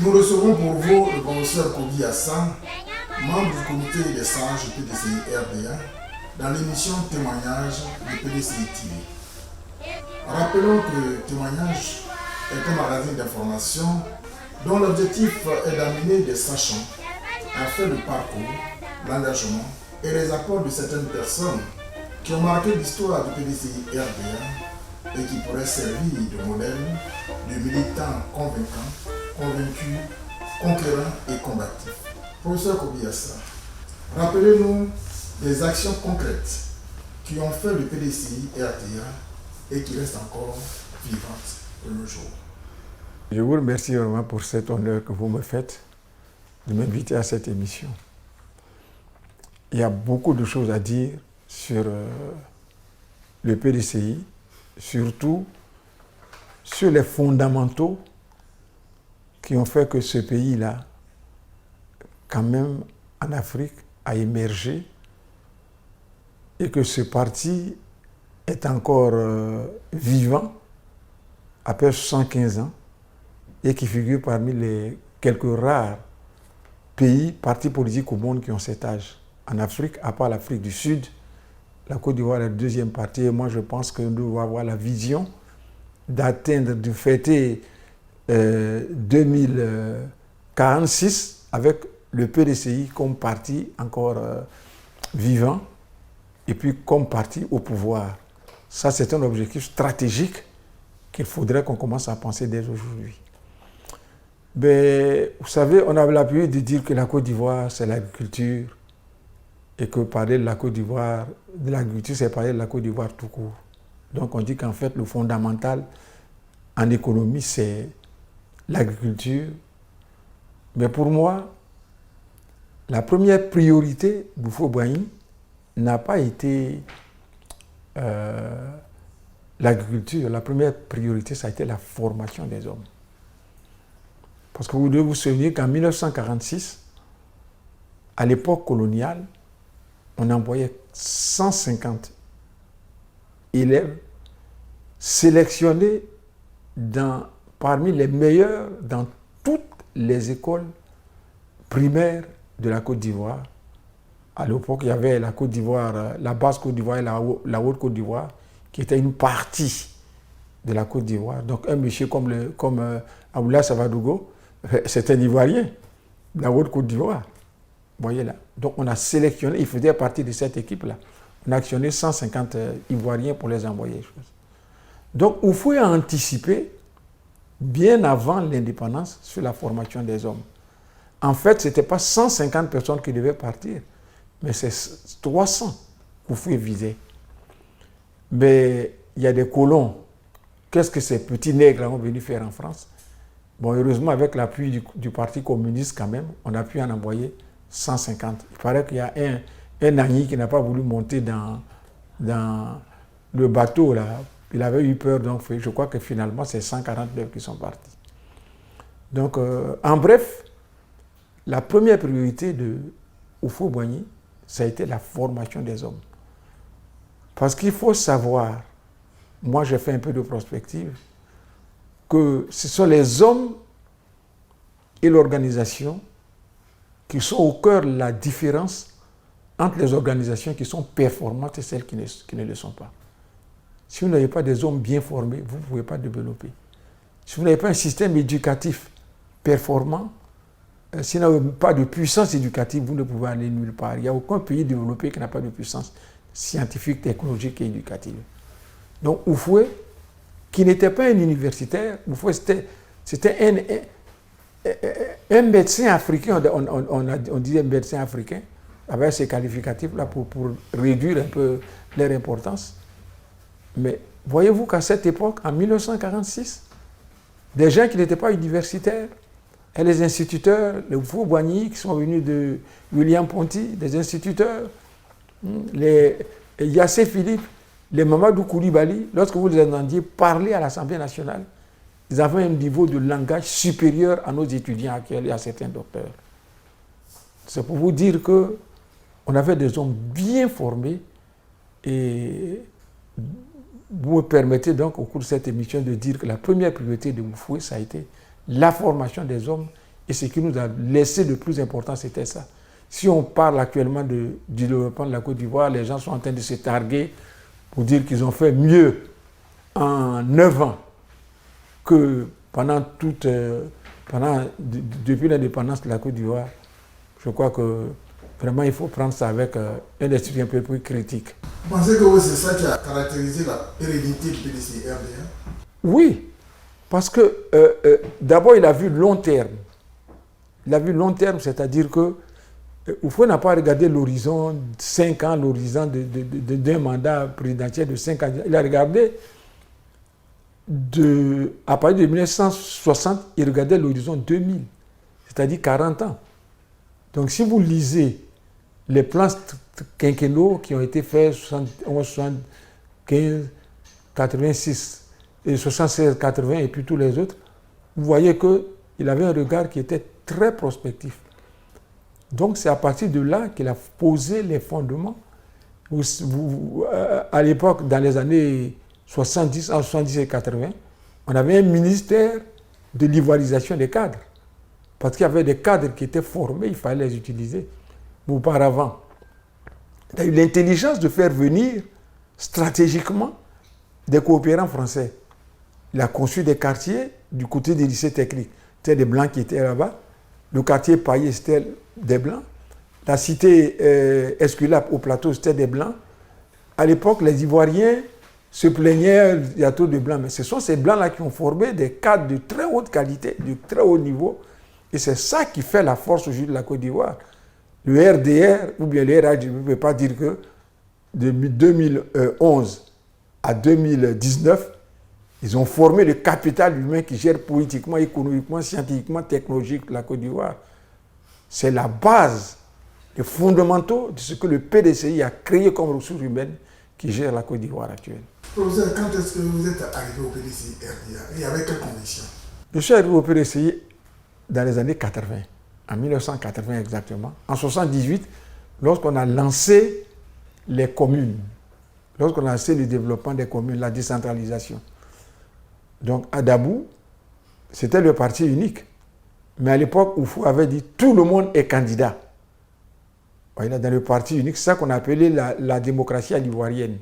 Nous recevons pour vous le professeur Kobi Hassan, membre du comité des sages du PDCI RDA, dans l'émission Témoignage du PDCI TV. Rappelons que Témoignage est un magazine d'information dont l'objectif est d'amener des sachants à faire le parcours, l'engagement et les apports de certaines personnes qui ont marqué l'histoire du PDCI RDA et qui pourraient servir de modèle de militants convaincants, convaincus, conquérants et combatifs. Professeur Kobi Hassan, rappelez-nous des actions concrètes qui ont fait le PDCI RDA et qui restent encore vivantes de nos jours. Je vous remercie vraiment pour cet honneur que vous me faites de m'inviter à cette émission. Il y a beaucoup de choses à dire sur le PDCI, surtout sur les fondamentaux qui ont fait que ce pays-là, quand même en Afrique, a émergé et que ce parti est encore vivant après 75 ans et qui figure parmi les quelques rares pays, partis politiques au monde qui ont cet âge. En Afrique, à part l'Afrique du Sud, la Côte d'Ivoire est la deuxième partie. Et moi, je pense que nous devons avoir la vision d'atteindre, de fêter 2046 avec le PDCI comme parti encore vivant et puis comme parti au pouvoir. Ça, c'est un objectif stratégique qu'il faudrait qu'on commence à penser dès aujourd'hui. Mais, vous savez, on a l'habitude de dire que la Côte d'Ivoire, c'est l'agriculture et que parler de la Côte d'Ivoire, de l'agriculture, c'est parler de la Côte d'Ivoire tout court. Donc, on dit qu'en fait, le fondamental en économie, c'est l'agriculture. Mais pour moi, la première priorité d'Houphouët-Boigny n'a pas été l'agriculture. La première priorité, ça a été la formation des hommes. Parce que vous devez vous souvenir qu'en 1946, à l'époque coloniale, on envoyait 150 élèves sélectionnés parmi les meilleurs dans toutes les écoles primaires de la Côte d'Ivoire. À l'époque, il y avait la Côte d'Ivoire, la basse Côte d'Ivoire et la haute Côte d'Ivoire, qui était une partie de la Côte d'Ivoire. Donc un monsieur comme Aboula Savadogo, c'est un Ivoirien, de la haute Côte d'Ivoire. Vous voyez là. Donc on a sélectionné, il faisait partie de cette équipe-là. On a actionné 150 Ivoiriens pour les envoyer. Donc Houphouët a anticipé bien avant l'indépendance sur la formation des hommes. En fait, ce n'était pas 150 personnes qui devaient partir, mais c'est 300 qu'Houphouët visait. Mais il y a des colons. Qu'est-ce que ces petits nègres ont venu faire en France? Bon, heureusement, avec l'appui du Parti communiste quand même, on a pu en envoyer 150. Il paraît qu'il y a un Agny qui n'a pas voulu monter dans le bateau, là. Il avait eu peur, donc je crois que finalement, c'est 149 qui sont partis. Donc, en bref, la première priorité de Houphouët-Boigny, ça a été la formation des hommes. Parce qu'il faut savoir, moi j'ai fait un peu de prospective, que ce sont les hommes et l'organisation qui sont au cœur de la différence entre les organisations qui sont performantes et celles qui ne le sont pas. Si vous n'avez pas des hommes bien formés, vous ne pouvez pas développer. Si vous n'avez pas un système éducatif performant, si vous n'avez pas de puissance éducative, vous ne pouvez aller nulle part. Il n'y a aucun pays développé qui n'a pas de puissance scientifique, technologique et éducative. Donc Houphouët, qui n'était pas un universitaire, Houphouët c'était un médecin africain, on disait médecin africain, avec ces qualificatifs-là pour réduire un peu leur importance. Mais voyez-vous qu'à cette époque, en 1946, des gens qui n'étaient pas universitaires, et les instituteurs, les Houphouët-Boigny qui sont venus de William Ponty, des instituteurs, les Yassé Philippe, les Mamadou Koulibaly, lorsque vous les entendiez parler à l'Assemblée nationale, ils avaient un niveau de langage supérieur à nos étudiants actuels et à certains docteurs. C'est pour vous dire qu'on avait des hommes bien formés et vous me permettez donc au cours de cette émission de dire que la première priorité de Houphouët, ça a été la formation des hommes Et ce qui nous a laissé le plus important, c'était ça. Si on parle actuellement du développement de la Côte d'Ivoire, les gens sont en train de se targuer pour dire qu'ils ont fait mieux en 9 ans que depuis l'indépendance de la Côte d'Ivoire. Je crois que vraiment il faut prendre ça avec un esprit un peu plus critique. Vous pensez que c'est ça qui a caractérisé la pérennité du PDC-RDA? Oui, parce que d'abord il a vu long terme. Il a vu long terme, c'est-à-dire que Oufoué n'a pas regardé l'horizon 5 ans, l'horizon d'un mandat présidentiel de 5 ans. Il a regardé, à partir de 1960, il regardait l'horizon 2000, c'est-à-dire 40 ans. Donc si vous lisez les plans quinquennaux qui ont été faits en 75, 86, et 76, 80 et puis tous les autres, vous voyez qu'il avait un regard qui était très prospectif. Donc c'est à partir de là qu'il a posé les fondements. À l'époque, dans les années 70, en 70 et 80, on avait un ministère de l'ivoirisation des cadres. Parce qu'il y avait des cadres qui étaient formés, il fallait les utiliser. Mais auparavant, il a eu l'intelligence de faire venir stratégiquement des coopérants français. Il a conçu des quartiers du côté des lycées techniques. C'était des Blancs qui étaient là-bas. Le quartier Paillé, c'était des Blancs. La cité Esculape au plateau, c'était des Blancs. À l'époque, les Ivoiriens se plaignaient, il y a trop de Blancs. Mais ce sont ces Blancs-là qui ont formé des cadres de très haute qualité, de très haut niveau. Et c'est ça qui fait la force aujourd'hui de la Côte d'Ivoire. Le RDR, ou bien le RH, je ne peux pas dire que de 2011 à 2019, ils ont formé le capital humain qui gère politiquement, économiquement, scientifiquement, technologiquement la Côte d'Ivoire. C'est la base, les fondamentaux de ce que le PDCI a créé comme ressources humaines qui gère la Côte d'Ivoire actuelle. Professeur, quand est-ce que vous êtes arrivé au PDCI RDA et avec quelles conditions? Je suis arrivé au PDCI dans les années 80, en 1980 exactement. En 1978, lorsqu'on a lancé les communes, lorsqu'on a lancé le développement des communes, la décentralisation. Donc, à Dabou, c'était le parti unique. Mais à l'époque, Oufou avait dit tout le monde est candidat. Dans le parti unique, c'est ça qu'on appelait la démocratie à l'ivoirienne.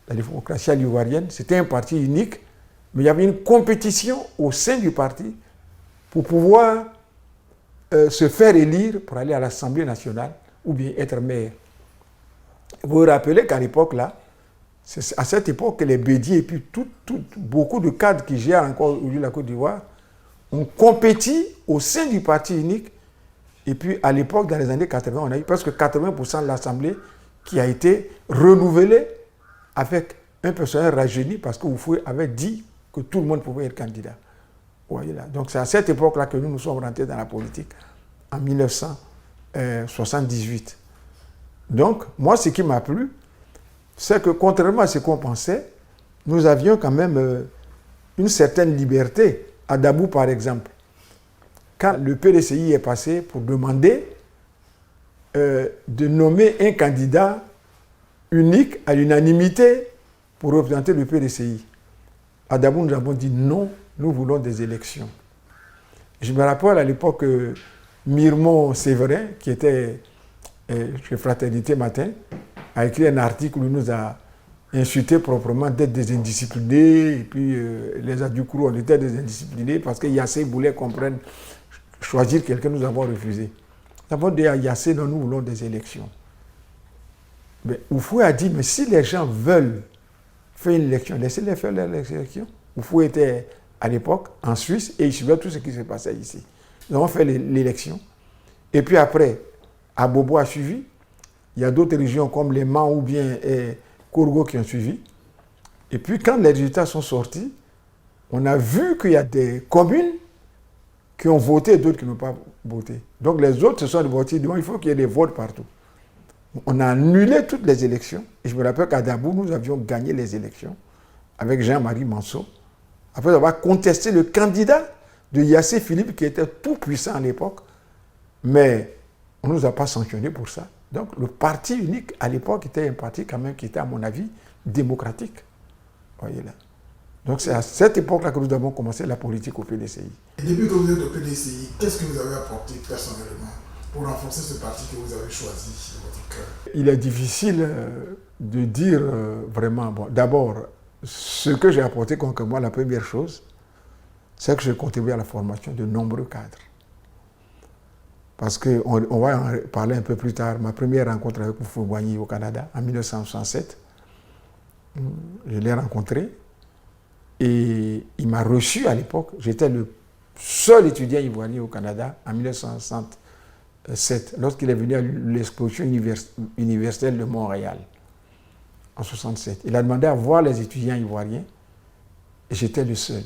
La démocratie à l'ivoirienne, c'était un parti unique, mais il y avait une compétition au sein du parti pour pouvoir se faire élire pour aller à l'Assemblée nationale ou bien être maire. Vous vous rappelez qu'à l'époque, là, c'est à cette époque que les Bédiers et puis beaucoup de cadres qui gèrent encore aujourd'hui la Côte d'Ivoire ont compéti au sein du parti unique. Et puis à l'époque, dans les années 80, on a eu presque 80% de l'Assemblée qui a été renouvelée avec un personnel rajeuni parce que Oufoué avait dit que tout le monde pouvait être candidat. Voyez là. Donc c'est à cette époque-là que nous sommes rentrés dans la politique, en 1978. Donc moi, ce qui m'a plu, c'est que contrairement à ce qu'on pensait, nous avions quand même une certaine liberté. À Dabou, par exemple, quand le PDCI est passé pour demander de nommer un candidat unique à l'unanimité pour représenter le PDCI, à Dabou, nous avons dit non, nous voulons des élections. Je me rappelle à l'époque, Mirmont Séverin, qui était chez Fraternité Matin, a écrit un article où il nous a insulté proprement d'être des indisciplinés, et puis les Adjoukourou, on était des indisciplinés parce que Yassé voulait qu'on prenne, choisir quelqu'un, nous avons refusé. Nous avons dit à Yassé, non, nous voulons des élections. Mais Oufoué a dit, mais si les gens veulent faire une élection, laissez-les faire les élections. Oufoué était à l'époque en Suisse et il suivait tout ce qui se passait ici. Nous avons fait l'élection. Et puis après, Abobo a suivi. Il y a d'autres régions comme les Mans ou bien Kourgo qui ont suivi. Et puis quand les résultats sont sortis, on a vu qu'il y a des communes qui ont voté et d'autres qui n'ont pas voté. Donc les autres se sont votés, donc il faut qu'il y ait des votes partout. On a annulé toutes les élections. Et je me rappelle qu'à Dabou, nous avions gagné les élections avec Jean-Marie Manso, après avoir contesté le candidat de Yassé Philippe qui était tout puissant à l'époque. Mais on ne nous a pas sanctionnés pour ça. Donc le parti unique à l'époque était un parti quand même qui était à mon avis démocratique. Voyez là. Donc c'est à cette époque-là que nous avons commencé la politique au PDCI. Et depuis que vous êtes au PDCI, qu'est-ce que vous avez apporté personnellement pour renforcer ce parti que vous avez choisi de votre cœur? Il est difficile de dire vraiment. Bon, d'abord, ce que j'ai apporté concrètement, la première chose, c'est que j'ai contribué à la formation de nombreux cadres. Parce qu'on va en parler un peu plus tard. Ma première rencontre avec Houphouët-Boigny au Canada, en 1967, je l'ai rencontré et il m'a reçu à l'époque. J'étais le seul étudiant ivoirien au Canada en 1967, lorsqu'il est venu à l'exposition universelle de Montréal, en 1967. Il a demandé à voir les étudiants ivoiriens et j'étais le seul.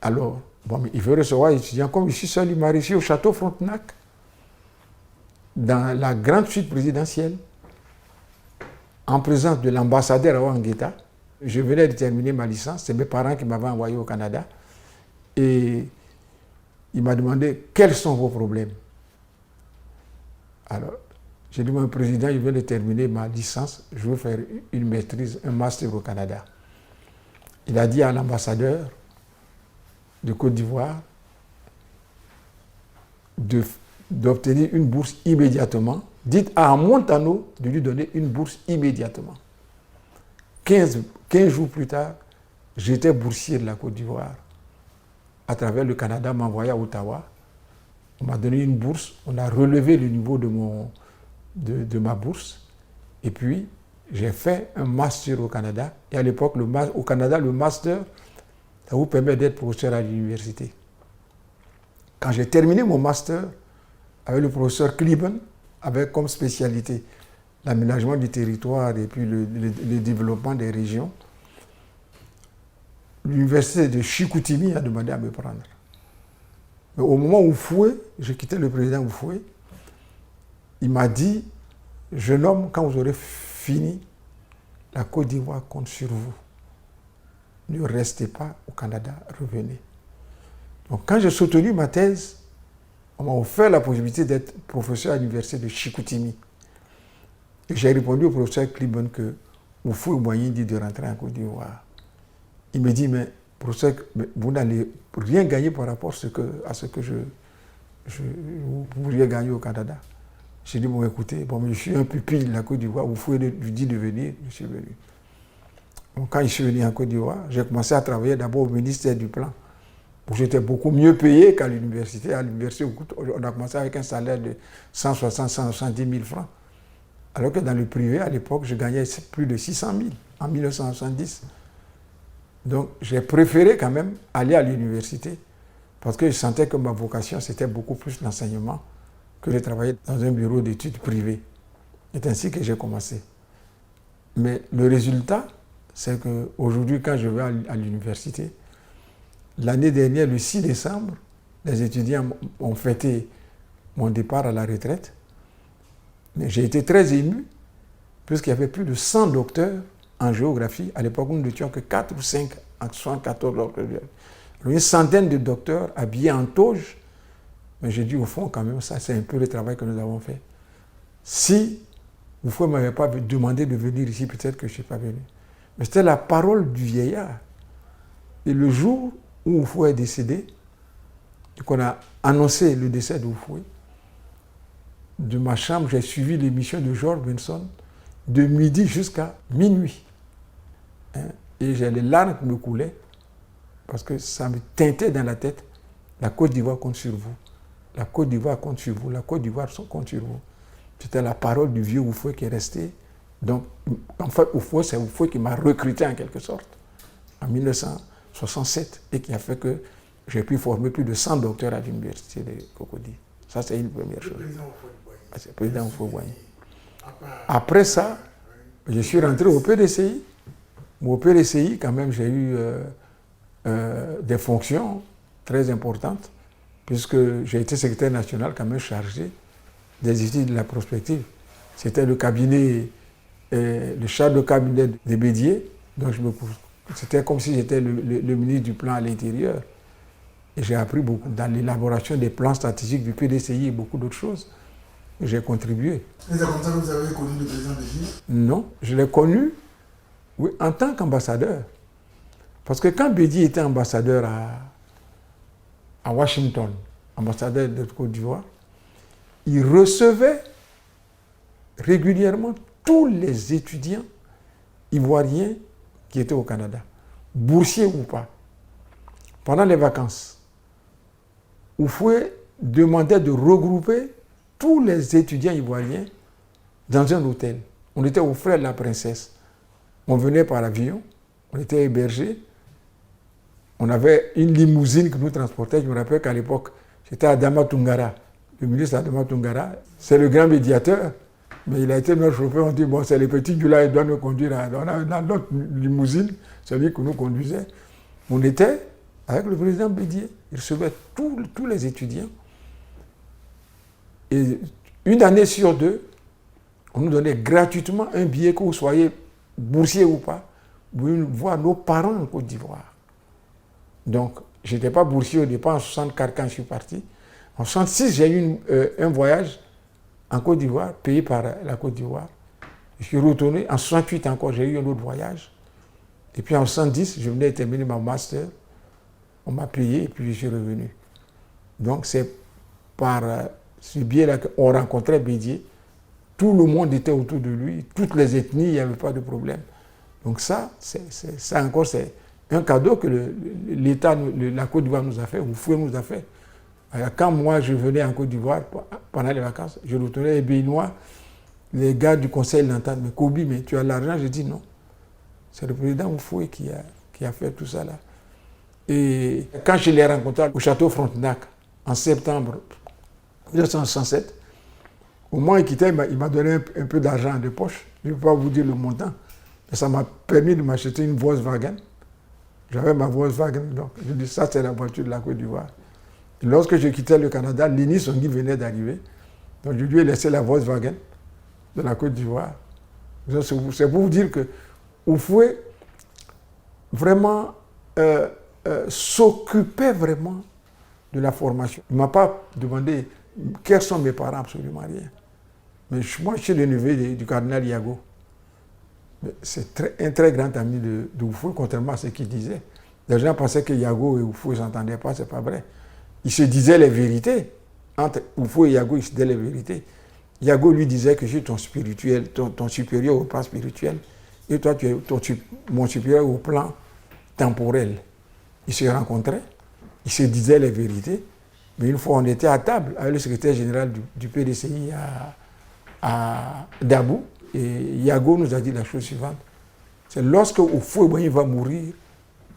Alors, bon, mais il veut recevoir les étudiants. Comme je suis seul, il m'a reçu au château Frontenac, dans la grande suite présidentielle, en présence de l'ambassadeur Awa Ngueta. Je venais de terminer ma licence, c'est mes parents qui m'avaient envoyé au Canada. Et il m'a demandé quels sont vos problèmes. Alors, j'ai dit, mon président, je viens de terminer ma licence, je veux faire une maîtrise, un master au Canada. Il a dit à l'ambassadeur de Côte d'Ivoire d'obtenir une bourse immédiatement. Dites à Montano de lui donner une bourse immédiatement. 15 jours plus tard, j'étais boursier de la Côte d'Ivoire. À travers le Canada, m'a envoyé à Ottawa. On m'a donné une bourse. On a relevé le niveau de ma bourse. Et puis, j'ai fait un master au Canada. Et à l'époque, au Canada, le master, ça vous permet d'être professeur à l'université. Quand j'ai terminé mon master avec le professeur Kliban, avec comme spécialité l'aménagement du territoire et puis le développement des régions, l'université de Chicoutimi a demandé à me prendre. Mais au moment où j'ai quitté le président Houphouët, il m'a dit, jeune homme, quand vous aurez fini, la Côte d'Ivoire compte sur vous. Ne restez pas au Canada, revenez. Donc quand j'ai soutenu ma thèse, on m'a offert la possibilité d'être professeur à l'université de Chicoutimi. Et j'ai répondu au professeur Kliban que Houphouët-Boigny dit de rentrer en Côte d'Ivoire. Il me dit, mais professeur, vous n'allez rien gagner par rapport à ce que vous vouliez gagner au Canada. J'ai dit, bon écoutez, je suis un pupille de la Côte d'Ivoire, Houphouët lui dit de venir, je suis venu. Donc, quand je suis venu en Côte d'Ivoire, j'ai commencé à travailler d'abord au ministère du Plan, où j'étais beaucoup mieux payé qu'à l'université. À l'université, on a commencé avec un salaire de 170 000 francs. Alors que dans le privé, à l'époque, je gagnais plus de 600 000 en 1970. Donc, j'ai préféré quand même aller à l'université parce que je sentais que ma vocation, c'était beaucoup plus l'enseignement que de travailler dans un bureau d'études privé. C'est ainsi que j'ai commencé. Mais le résultat, c'est qu'aujourd'hui, quand je vais à l'université, l'année dernière, le 6 décembre, les étudiants ont fêté mon départ à la retraite. Mais j'ai été très ému, puisqu'il y avait plus de 100 docteurs en géographie. À l'époque, nous n'étions que 4 ou 5 en 74 docteurs. Une centaine de docteurs habillés en toge. Mais j'ai dit, au fond, quand même, ça, c'est un peu le travail que nous avons fait. Si vous ne m'avez pas demandé de venir ici, peut-être que je ne suis pas venu. Mais c'était la parole du vieillard. Et le jour où Houphouët est décédé, et qu'on a annoncé le décès de Houphouët, de ma chambre, j'ai suivi l'émission de George Benson de midi jusqu'à minuit. Et j'ai les larmes qui me coulaient parce que ça me teintait dans la tête. La Côte d'Ivoire compte sur vous. La Côte d'Ivoire compte sur vous. La Côte d'Ivoire compte sur vous. C'était la parole du vieux Houphouët qui est restée. Donc, en fait, c'est Houphouët qui m'a recruté en quelque sorte en 1967 et qui a fait que j'ai pu former plus de 100 docteurs à l'université de Cocody. Ça, c'est une première chose. C'est le président Houphouët-Boigny. Après ça, je suis rentré au PDCI. Au PDCI, quand même, j'ai eu des fonctions très importantes, puisque j'ai été secrétaire national quand même chargé des études de la prospective. C'était le cabinet, le chef de cabinet de Bédier. Donc c'était comme si j'étais le ministre du plan à l'intérieur. Et j'ai appris beaucoup dans l'élaboration des plans stratégiques du PDCI et beaucoup d'autres choses. J'ai contribué. Et c'est comme ça que vous avez connu le président Bédier? Non, je l'ai connu, oui, en tant qu'ambassadeur. Parce que quand Bédié était ambassadeur à Washington, ambassadeur de Côte d'Ivoire, il recevait régulièrement tous les étudiants ivoiriens qui étaient au Canada, boursiers ou pas. Pendant les vacances, Houphouët demandait de regrouper tous les étudiants ivoiriens dans un hôtel. On était au Frère de la Princesse. On venait par avion, on était hébergés. On avait une limousine qui nous transportait. Je me rappelle qu'à l'époque, c'était Adama Toungara, le ministre Adama Toungara. C'est le grand médiateur, mais il a été notre chauffeur. On dit, bon, c'est les petits du là, il doit nous conduire. On a dans notre limousine, celui qui nous conduisait. On était avec le président Bédié. Il recevait tous les étudiants. Et une année sur deux, on nous donnait gratuitement un billet, que vous soyez boursier ou pas, pour voir nos parents en Côte d'Ivoire. Donc, je n'étais pas boursier au départ, en 1964 quand je suis parti. En 1966, j'ai eu un voyage en Côte d'Ivoire, payé par la Côte d'Ivoire. Je suis retourné. En 1968 encore, j'ai eu un autre voyage. Et puis en 1970, je venais de terminer ma master. On m'a payé et puis je suis revenu. Donc, c'est par ce biais-là qu'on rencontrait Bédié. Tout le monde était autour de lui, toutes les ethnies, il n'y avait pas de problème. Donc ça encore, c'est un cadeau que l'État, la Côte d'Ivoire nous a fait, ou Houphouët nous a fait. Alors, quand moi, je venais en Côte d'Ivoire pendant les vacances, je retournais les Béninois, les gars du conseil l'entendent, mais Kobi, mais tu as l'argent? Je dis non. C'est le président Houphouët qui a fait tout ça là. Et quand je l'ai rencontré au château Frontenac, en septembre 1967, au moment où il quittait, il m'a donné un peu d'argent de poche. Je ne peux pas vous dire le montant. Mais ça m'a permis de m'acheter une Volkswagen. J'avais ma Volkswagen, donc je dis ça, c'est la voiture de la Côte d'Ivoire. Et lorsque je quittais le Canada, Lini Songui venait d'arriver. Donc je lui ai laissé la Volkswagen de la Côte d'Ivoire. C'est pour vous dire que Houphouët vraiment s'occupait vraiment de la formation. Il ne m'a pas demandé quels sont mes parents, absolument rien. Mais moi, je suis le neveu du cardinal Yago. C'est un très grand ami de Houphouët, contrairement à ce qu'il disait. Les gens pensaient que Yago et Houphouët ne s'entendaient pas, ce n'est pas vrai. Ils se disaient les vérités. Entre Houphouët et Yago, ils se disaient les vérités. Yago lui disait que je suis ton spirituel, ton supérieur au plan spirituel, et toi, tu es mon supérieur au plan temporel. Ils se rencontraient, ils se disaient les vérités, mais une fois on était à table avec le secrétaire général du PDCI à Dabou, et Yago nous a dit la chose suivante. C'est lorsque Houphouët va mourir,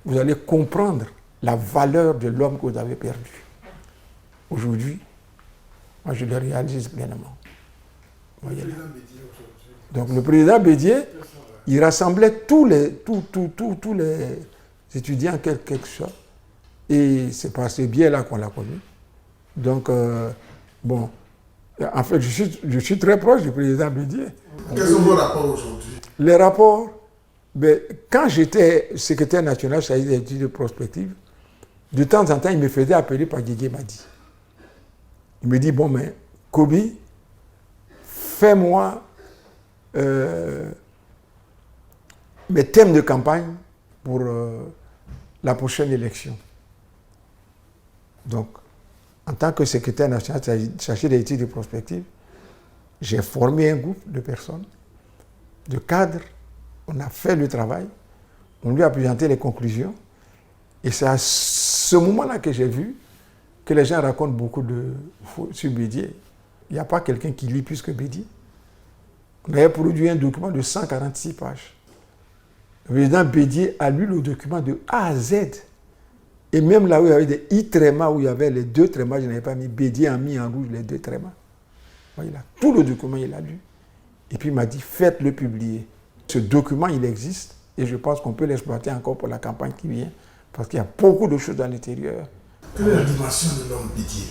vous allez comprendre la valeur de l'homme que vous avez perdu. Aujourd'hui, moi je le réalise pleinement. Donc le président Bédié, il rassemblait tous les étudiants en quelque sorte. Et c'est par ce biais-là qu'on l'a connu. Donc, bon, en fait, je suis très proche du président Bédié. Quels sont vos rapports aujourd'hui? Les rapports, ben, quand j'étais secrétaire national chargé des études de prospective, de temps en temps, il me faisait appeler par Guégué Madi. Il me dit, bon, mais Kobi, fais-moi mes thèmes de campagne pour la prochaine élection. Donc, en tant que secrétaire national chargé des études de prospective, j'ai formé un groupe de personnes, de cadres, on a fait le travail, on lui a présenté les conclusions, et c'est à ce moment-là que j'ai vu que les gens racontent beaucoup sur Bédié. Il n'y a pas quelqu'un qui lit plus que Bédié. On avait produit un document de 146 pages. Le président Bédié a lu le document de A à Z. Et même là où il y avait des i-trémas, où il y avait les deux trémas, je n'avais pas mis, Bédié a mis en rouge les deux trémas. Tout le document, il a lu. Et puis il m'a dit, faites-le publier. Ce document, il existe et je pense qu'on peut l'exploiter encore pour la campagne qui vient parce qu'il y a beaucoup de choses à l'intérieur. Quelle est la dimension de l'homme Bédié?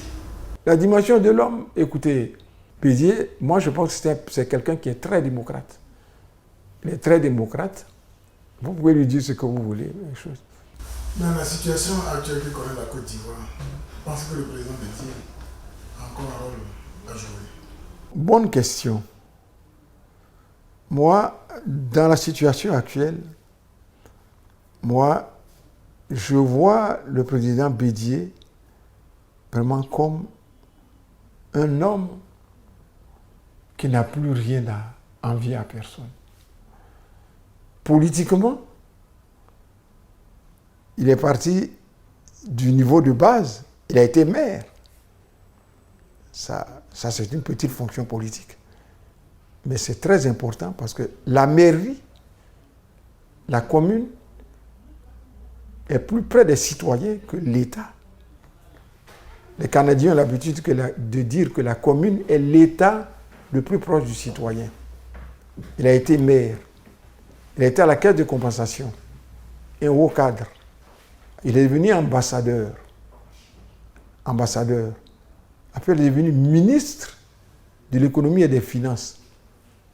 La dimension de l'homme, écoutez, Bédié, moi je pense que c'est quelqu'un qui est très démocrate. Il est très démocrate. Vous pouvez lui dire ce que vous voulez. Dans la situation actuelle que connaît la Côte d'Ivoire, pensez que le président Bédié a encore un rôle à jouer? Bonne question. Moi, dans la situation actuelle, moi, je vois le président Bédié vraiment comme un homme qui n'a plus rien à envier à personne. Politiquement, il est parti du niveau de base. Il a été maire. Ça c'est une petite fonction politique. Mais c'est très important parce que la mairie, la commune, est plus près des citoyens que l'État. Les Canadiens ont l'habitude de dire que la commune est l'État le plus proche du citoyen. Il a été maire. Il a été à la caisse de compensation. Un haut cadre. Il est devenu ambassadeur. Après, il est devenu ministre de l'économie et des finances.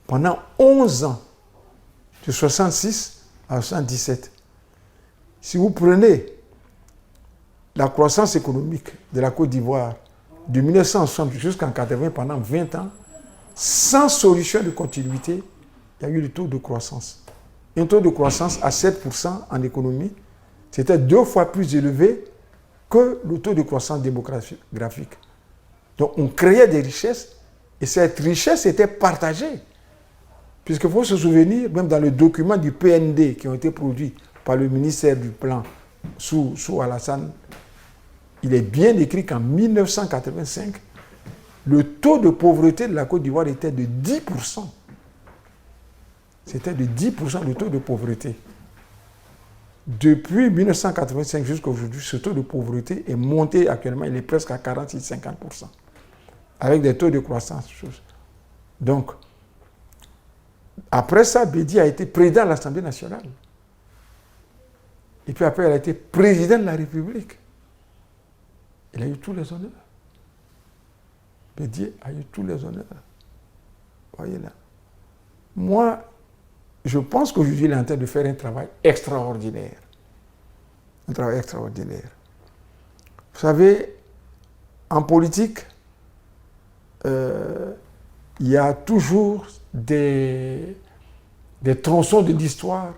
Pendant 11 ans, de 66 à 77. Si vous prenez la croissance économique de la Côte d'Ivoire de 1960 jusqu'en 1980, pendant 20 ans, sans solution de continuité, il y a eu le taux de croissance. Un taux de croissance à 7% en économie, c'était 2 fois plus élevé que le taux de croissance démographique. Donc on créait des richesses et cette richesse était partagée. Puisqu'il faut se souvenir, même dans le document du PND qui ont été produits par le ministère du Plan sous Alassane, il est bien écrit qu'en 1985, le taux de pauvreté de la Côte d'Ivoire était de 10%. C'était de 10% le taux de pauvreté. Depuis 1985 jusqu'à aujourd'hui, ce taux de pauvreté est monté actuellement, il est presque à 46-50%. Avec des taux de croissance. Donc, après ça, Bédié a été président de l'Assemblée nationale. Et puis après, il a été président de la République. Il a eu tous les honneurs. Bédié a eu tous les honneurs. Voyez là. Moi, je pense qu'aujourd'hui, il est en train de faire un travail extraordinaire. Un travail extraordinaire. Vous savez, en politique, il y a toujours des tronçons de l'histoire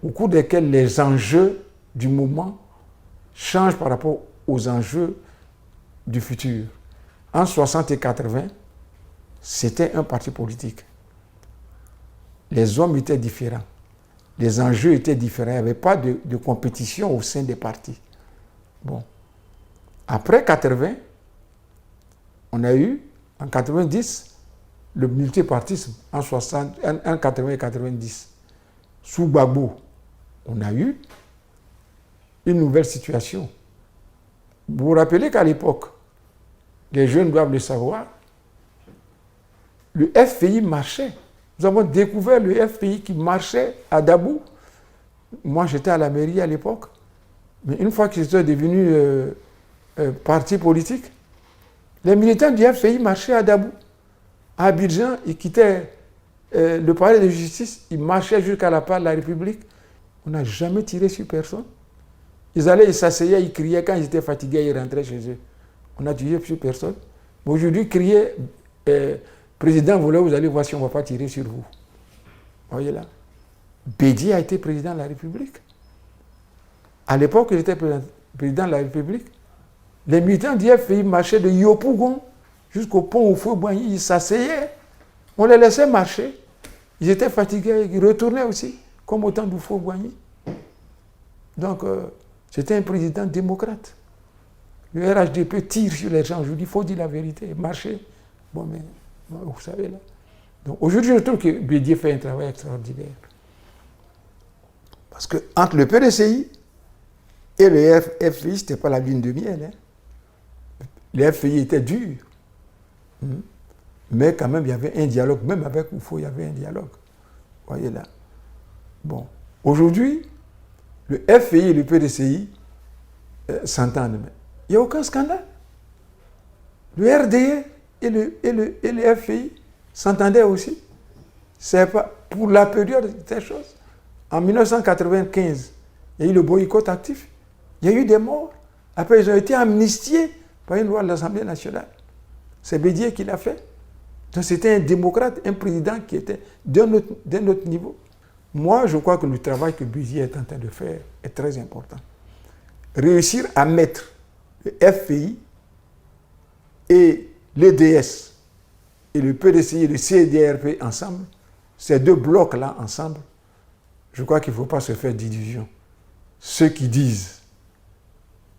au cours desquels les enjeux du moment changent par rapport aux enjeux du futur. En 60 et 80, c'était un parti politique. Les hommes étaient différents. Les enjeux étaient différents. Il n'y avait pas de compétition au sein des partis. Bon. Après 80, on a eu, en 90, le multipartisme en 80 et 90. Sous Gbagbo, on a eu une nouvelle situation. Vous vous rappelez qu'à l'époque, les jeunes doivent le savoir, le FPI marchait. Nous avons découvert le FPI qui marchait à Dabou. Moi, j'étais à la mairie à l'époque. Mais une fois qu'ils étaient devenus parti politique, les militants du FPI marchaient à Dabou. À Abidjan, ils quittaient le palais de justice, ils marchaient jusqu'à la part de la République. On n'a jamais tiré sur personne. Ils allaient, ils s'asseyaient, ils criaient. Quand ils étaient fatigués, ils rentraient chez eux. On n'a tiré sur personne. Mais aujourd'hui, crier, président, vous allez voir si on ne va pas tirer sur vous. Voyez là. Bédié a été président de la République. À l'époque, il était président de la République. Les militants du FPI marchaient de Yopougon jusqu'au pont au Feu-Boigny. Ils s'asseyaient. On les laissait marcher. Ils étaient fatigués. Ils retournaient aussi, comme au temps du Feu-Boigny. Donc, c'était un président démocrate. Le RHDP tire sur les gens. Je vous dis, il faut dire la vérité. Marcher. Bon, mais vous savez là. Donc, aujourd'hui, je trouve que Bédié fait un travail extraordinaire. Parce que entre le PDCI et le FPI, ce n'était pas la lune de miel. Hein. Le FPI était dur. Mais quand même, il y avait un dialogue. Même avec Oufo, il y avait un dialogue. Vous voyez là. Bon. Aujourd'hui, le FPI et le PDCI s'entendent. Il n'y a aucun scandale. Le RDR et le FPI s'entendaient aussi. C'est pas pour la période des choses. En 1995, il y a eu le boycott actif. Il y a eu des morts. Après, ils ont été amnistiés par une loi de l'Assemblée nationale. C'est Bédié qui l'a fait. Donc, c'était un démocrate, un président qui était d'un autre niveau. Moi, je crois que le travail que Bédié est en train de faire est très important. réussir à mettre le FPI et l'EDS et le PDCI et le CDRP ensemble, ces deux blocs-là ensemble, je crois qu'il ne faut pas se faire d'illusions. Ceux qui disent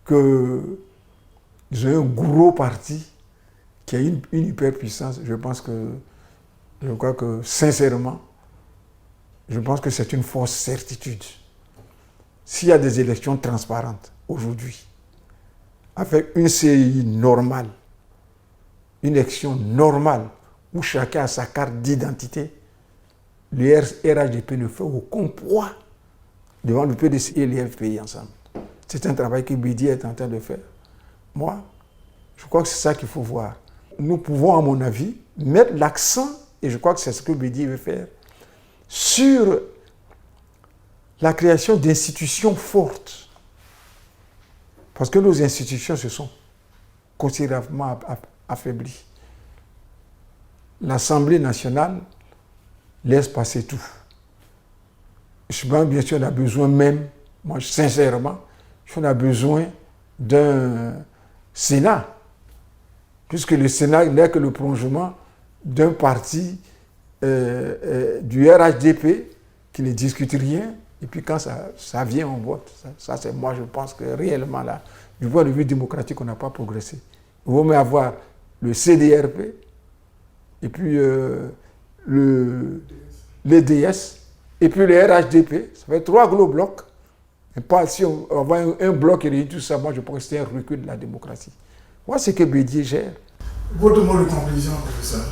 qu'ils ont un gros parti qui a une hyperpuissance, je crois que sincèrement, je pense que c'est une fausse certitude. S'il y a des élections transparentes aujourd'hui, avec une CEI normale, une élection normale, où chacun a sa carte d'identité, le RHDP ne fait aucun poids devant le PDC et les FPI ensemble. C'est un travail que Bédié est en train de faire. Moi, je crois que c'est ça qu'il faut voir. Nous pouvons, à mon avis, mettre l'accent, et je crois que c'est ce que Bédié veut faire, sur la création d'institutions fortes. Parce que nos institutions se sont considérablement affaiblies. L'Assemblée nationale laisse passer tout. Je pense bien sûr on a besoin même, moi sincèrement, on a besoin d'un Sénat, puisque le Sénat n'est que le prolongement d'un parti du RHDP qui ne discute rien, et puis quand ça vient, on vote. Ça c'est moi, je pense que réellement là, du point de vue démocratique, on n'a pas progressé. Il vaut mieux avoir le CDRP, et puis l'EDS, et puis le RHDP. Ça fait 3 gros blocs. Et pas si on voit un bloc et réunit tout ça, moi je pense que c'est un recul de la démocratie. Moi, c'est que Bédié gère. Votre mot de conclusion, professeur?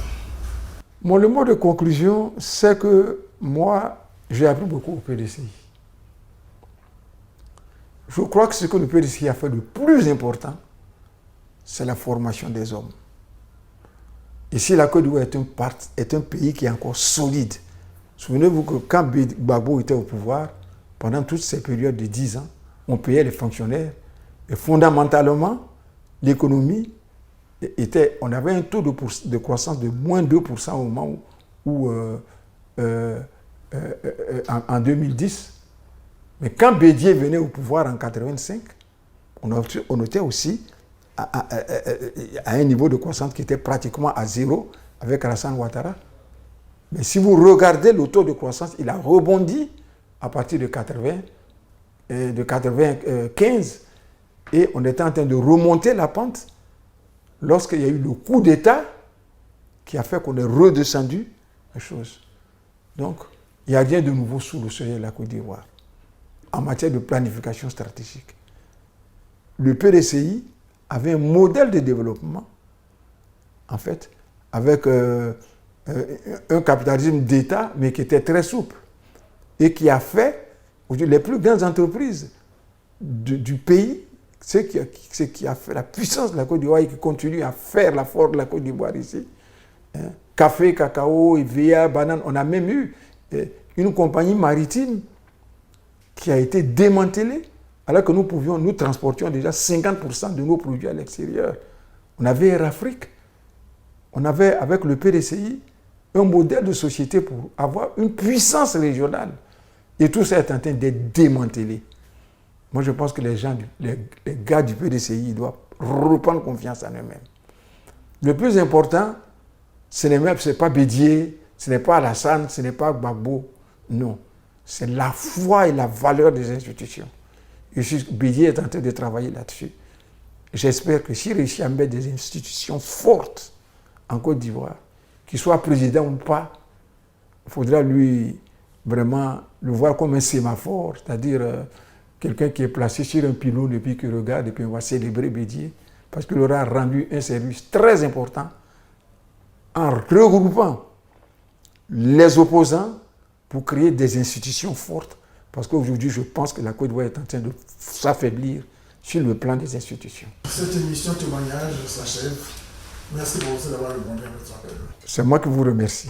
Le mot de conclusion, c'est que moi, j'ai appris beaucoup au PDCI. Je crois que ce que le PDCI a fait de plus important, c'est la formation des hommes. Ici, la Côte d'Ivoire est un pays qui est encore solide. Souvenez-vous que quand Gbagbo était au pouvoir, pendant toute ces périodes de 10 ans, on payait les fonctionnaires. Et fondamentalement, l'économie on avait un taux de croissance de moins 2% au moment où en 2010. Mais quand Bédié venait au pouvoir en 1985, on était aussi à un niveau de croissance qui était pratiquement à zéro avec Alassane Ouattara. Mais si vous regardez le taux de croissance, il a rebondi à partir de 1995 et on était en train de remonter la pente lorsqu'il y a eu le coup d'État qui a fait qu'on est redescendu les choses. Donc, il n'y a rien de nouveau sous le soleil de la Côte d'Ivoire en matière de planification stratégique. Le PDCI avait un modèle de développement, en fait, avec un capitalisme d'État, mais qui était très souple et qui a fait les plus grandes entreprises du pays, ce qui a fait la puissance de la Côte d'Ivoire et qui continue à faire la force de la Côte d'Ivoire ici. Café, cacao, EVA, banane. On a même eu une compagnie maritime qui a été démantelée alors que nous transportions déjà 50% de nos produits à l'extérieur. On avait Air Afrique, on avait avec le PDCI un modèle de société pour avoir une puissance régionale. Et tout ça est en train d'être démantelé. Moi, je pense que les gars du PDCI doivent reprendre confiance en eux-mêmes. Le plus important, ce n'est pas Bédié, ce n'est pas Alassane, ce n'est pas Gbagbo. Non. C'est la foi et la valeur des institutions. Et Bédié est en train de travailler là-dessus. J'espère que s'il réussit à mettre des institutions fortes en Côte d'Ivoire, qu'il soit président ou pas, il faudra lui vraiment le voir comme un sémaphore, c'est-à-dire quelqu'un qui est placé sur un pylône et puis qui regarde et puis on va célébrer Bédié parce qu'il aura rendu un service très important en regroupant les opposants pour créer des institutions fortes. Parce qu'aujourd'hui, je pense que la Côte d'Ivoire est en train de s'affaiblir sur le plan des institutions. Cette émission témoignage s'achève. Merci beaucoup d'avoir répondu à notre appel. C'est moi qui vous remercie.